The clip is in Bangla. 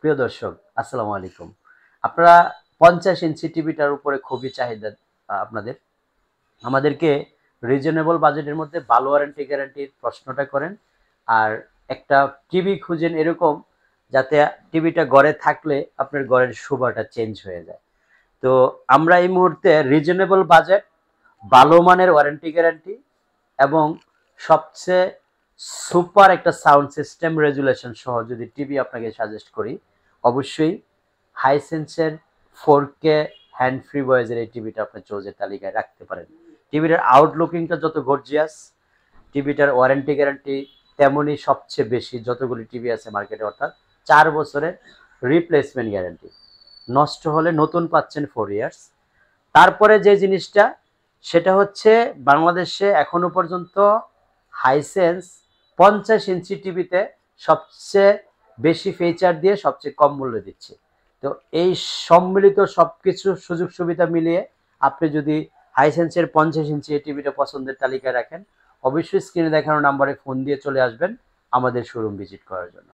প্রিয় দর্শক, আসসালামু আলাইকুম। আপনারা ৫০ ইঞ্চি টিভিটার উপরে খুবই চাহিদা আপনাদের। আমাদেরকে রিজনেবল বাজেটের মধ্যে ভালো ওয়ারেন্টি গ্যারান্টির প্রশ্নটা করেন। আর একটা টিভি খুঁজেন এরকম যাতে টিভিটা ঘরে থাকলে আপনার ঘরের শোভাটা চেঞ্জ হয়ে যায়। তো আমরা এই মুহূর্তে রিজনেবল বাজেট, ভালো মানের ওয়ারেন্টি গ্যারান্টি এবং সবচেয়ে সুপার একটা সাউন্ড সিস্টেম রেজুলেশন সহ যদি টিভি আপনাকে সাজেস্ট করি, অবশ্যই হাইসেন্সের 4K হ্যান্ড ফ্রি ভয়েসের এই টিভিটা আপনি চোজের তালিকায় রাখতে পারেন। টিভিটার আউটলুকিংটা যত গর্জিয়াস, টিভিটার ওয়ারেন্টি গ্যারান্টি তেমনই সবচেয়ে বেশি যতগুলি টিভি আছে মার্কেটে, অর্থাৎ 4 বছরের রিপ্লেসমেন্ট গ্যারান্টি। নষ্ট হলে নতুন পাচ্ছেন 4 ইয়ার্স। তারপরে যে জিনিসটা, সেটা হচ্ছে বাংলাদেশে এখনো পর্যন্ত হাইসেন্স ৫০ ইঞ্চি টিভিতে সবচেয়ে বেশি ফিচার দিয়ে সবচেয়ে কম মূল্য দিচ্ছে। তো এই সম্মিলিত সবকিছু সুযোগ সুবিধা মিলিয়ে আপনি যদি হাইসেন্সের ৫০ ইঞ্চি এই টিভিটা পছন্দের তালিকায় রাখেন, অবশ্যই স্ক্রিনে দেখানো নাম্বারে ফোন দিয়ে চলে আসবেন আমাদের শোরুম ভিজিট করার জন্য।